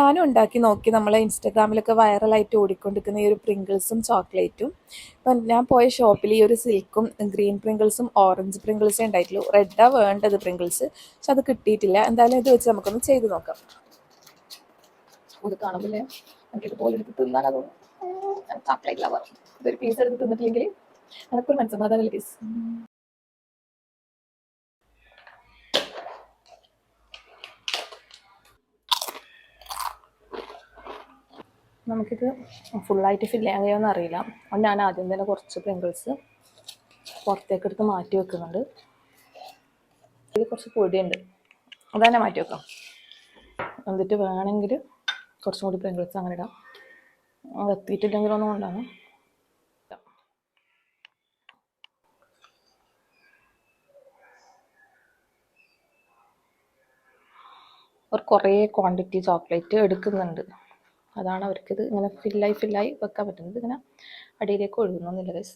ഞാനും ഉണ്ടാക്കി നോക്കി. നമ്മൾ ഇൻസ്റ്റാഗ്രാമിലൊക്കെ വൈറലായിട്ട് ഓടിക്കൊണ്ടിരിക്കുന്ന ഈ ഒരു പ്രിങ്കിൾസും ചോക്ലേറ്റും. അപ്പം ഞാൻ പോയ ഷോപ്പിൽ ഈ ഒരു സിൽക്കും ഗ്രീൻ പ്രിങ്കിൾസും ഓറഞ്ച് പ്രിങ്കിൾസേ ഉണ്ടായിട്ടുള്ളൂ. റെഡാണ് വേണ്ടത് പ്രിങ്കിൾസ്, പക്ഷെ അത് കിട്ടിയിട്ടില്ല. എന്തായാലും ഇത് വെച്ച് നമുക്കൊന്ന് ചെയ്ത് നോക്കാം. ഇത് കാണുമ്പോൾ നമുക്കിതുപോലെ എടുത്ത് തിന്നാനാ തോന്നുന്നു. ചോക്ലേറ്റ് ലവർ ഇതൊരു പീസ് എടുത്ത് തിന്നിട്ടില്ലെങ്കിൽ എനക്കൊരു മനസ്സമാധാനമില്ല പീസ്. നമുക്കിത് ഫുള്ളായിട്ട് ഫില്ല് ചെയ്യാൻ കഴിയുമെന്ന് അറിയില്ല. അത് ഞാൻ ആദ്യം തന്നെ കുറച്ച് പ്രിങ്കിൾസ് പുറത്തേക്ക് എടുത്ത് മാറ്റി വെക്കുന്നുണ്ട്. ഇത് കുറച്ച് പൊടിയുണ്ട്, അതന്നെ മാറ്റി വെക്കാം. എന്നിട്ട് വേണമെങ്കിൽ കുറച്ചും കൂടി പ്രിങ്കിൾസ് അങ്ങനെ ഇടാം. അത് എത്തിയിട്ടില്ലെങ്കിലൊന്നും കൊണ്ടാണ്. അവർ കുറേ ക്വാണ്ടിറ്റി ചോക്ലേറ്റ് എടുക്കുന്നുണ്ട്, അതാണ് അവർക്കിത് ഇങ്ങനെ ഫില്ലായി വെക്കാൻ പറ്റുന്നത്. ഇങ്ങനെ അടിയിലേക്ക് ഒഴുകുന്നൊന്നുമില്ല ഗൈസ്.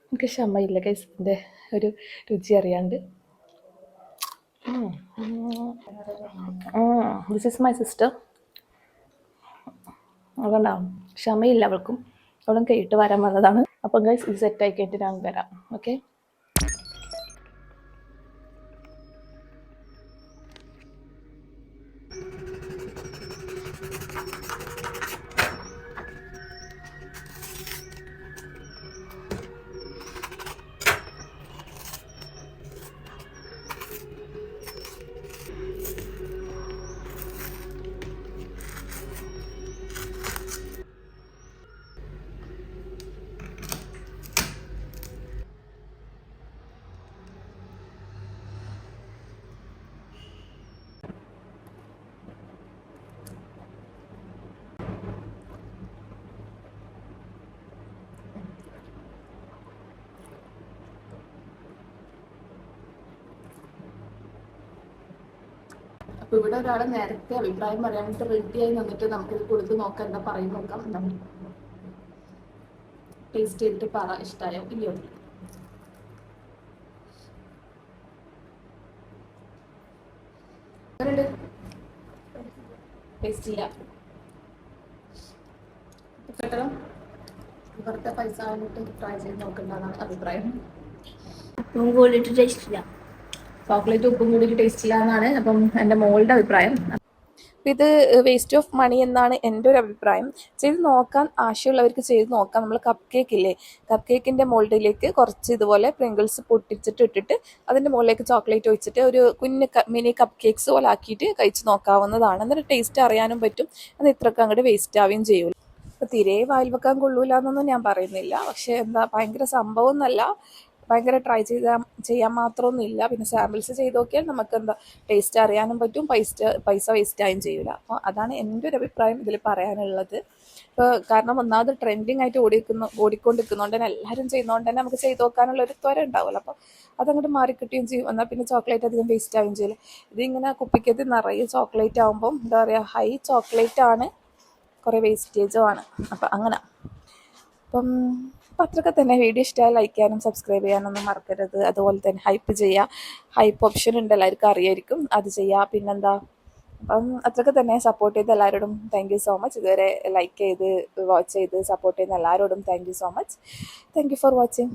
എനിക്ക് ക്ഷമയില്ല ഗൈസ് ഇതിൻ്റെ ഒരു രുചി അറിയാണ്ട്. This is my sister. അതുകൊണ്ടാവും ക്ഷമയില്ല അവൾക്കും. അവളും കേട്ട് വരാൻ വന്നതാണ്. അപ്പം ഗൈസ് ഇത് സെറ്റായി കഴിഞ്ഞിട്ട് ഞാൻ വരാം. ഓക്കെ. അപ്പോൾ ഇവിടെ ഒരാൾ നേരത്തെ അഭിപ്രായം പറയാൻ വേണ്ടിയിട്ട് റെഡിയായി നിന്നിട്ട് നമുക്കിത് കൊടുത്ത് നോക്കാം, എന്താ പറയും നോക്കാം. ടേസ്റ്റ് ചെയ്തിട്ട് പറ ഇഷ്ടമായോ ഇല്ലയോ. ടേസ്റ്റ് ഇല്ല, ഇവിടുത്തെ പൈസ വന്നിട്ട് ട്രൈ ചെയ്ത് നോക്കേണ്ടതാണ് അഭിപ്രായം. ഉപ്പും കൂടിയിട്ട് ടേസ്റ്റ് ഇല്ല. ചോക്ലേറ്റ് ഉപ്പും കൂടി ടേസ്റ്റ് ഇല്ല എന്നാണ് അപ്പം എൻ്റെ മോളുടെ അഭിപ്രായം. ഇത് വേസ്റ്റ് ഓഫ് മണി എന്നാണ് എൻ്റെ ഒരു അഭിപ്രായം. ചെയ്ത് നോക്കാൻ ആശയമുള്ളവർക്ക് ചെയ്ത് നോക്കാം. നമ്മൾ കപ്പ് കേക്ക് ഇല്ലേ, കപ്പ് കേക്കിൻ്റെ മോൾഡിലേക്ക് കുറച്ച് ഇതുപോലെ പ്രിങ്കിൾസ് പൊട്ടിച്ചിട്ട് ഇട്ടിട്ട് അതിൻ്റെ മുകളിലേക്ക് ചോക്ലേറ്റ് ഒഴിച്ചിട്ട് ഒരു കുഞ്ഞ് മിനി കപ്പ് കേക്ക്സ് പോലെ ആക്കിയിട്ട് കഴിച്ച് നോക്കാവുന്നതാണ്. എന്നിട്ട് ടേസ്റ്റ് അറിയാനും പറ്റും. അത് ഇത്രയ്ക്ക് അങ്ങോട്ട് വേസ്റ്റ് ആവുകയും ചെയ്യൂല. അപ്പോൾ തീരെ വായിൽ വെക്കാൻ കൊള്ളൂല എന്നൊന്നും ഞാൻ പറയുന്നില്ല, പക്ഷേ എന്താ ഭയങ്കര സംഭവം എന്നല്ല, ഭയങ്കര ട്രൈ ചെയ്യാൻ മാത്രമൊന്നുമില്ല. പിന്നെ സാമ്പിൾസ് ചെയ്ത് നോക്കിയാൽ നമുക്ക് എന്താ ടേസ്റ്റ് അറിയാനും പറ്റും, പൈസ വേസ്റ്റ് ആയും ചെയ്യില്ല. അപ്പോൾ അതാണ് എൻ്റെ ഒരു അഭിപ്രായം ഇതിൽ പറയാനുള്ളത്. ഇപ്പോൾ കാരണം ഒന്നാമത് ട്രെൻഡിങ് ആയിട്ട് ഓടിക്കൊണ്ടിരിക്കുന്നതുകൊണ്ട് തന്നെ എല്ലാവരും ചെയ്യുന്നതുകൊണ്ട് തന്നെ നമുക്ക് ചെയ്ത് നോക്കാനുള്ള ഒരു ത്വര ഉണ്ടാവുമല്ലോ. അപ്പോൾ അതങ്ങോട്ട് മാറിക്കിട്ടുകയും ചെയ്യും. എന്നാൽ പിന്നെ ചോക്ലേറ്റ് അധികം വേസ്റ്റ് ആവുകയും ചെയ്യില്ല. ഇതിങ്ങനെ കുപ്പിക്കത്ത് നിറയെ ചോക്ലേറ്റ് ആകുമ്പം എന്താ പറയുക, ഹൈ ചോക്ലേറ്റ് ആണ്, കുറേ വേസ്റ്റേജും ആണ്. അപ്പം അങ്ങനെ. അപ്പം അത്രയൊക്കെ തന്നെ. വീഡിയോ ഇഷ്ടമായി ലൈക്ക് ചെയ്യാനും സബ്സ്ക്രൈബ് ചെയ്യാനൊന്നും മറക്കരുത്. അതുപോലെ തന്നെ ഹൈപ്പ് ചെയ്യുക. ഹൈപ്പ് ഓപ്ഷൻ ഉണ്ട്, എല്ലാവർക്കും അറിയായിരിക്കും, അത് ചെയ്യുക. പിന്നെന്താ, അപ്പം അത്രയൊക്കെ തന്നെ. സപ്പോർട്ട് ചെയ്ത് എല്ലാവരോടും താങ്ക് യു സോ മച്ച്. ഇതുവരെ ലൈക്ക് ചെയ്ത് വാച്ച് ചെയ്ത് സപ്പോർട്ട് ചെയ്യുന്ന എല്ലാവരോടും thank you so much. Thank you for watching.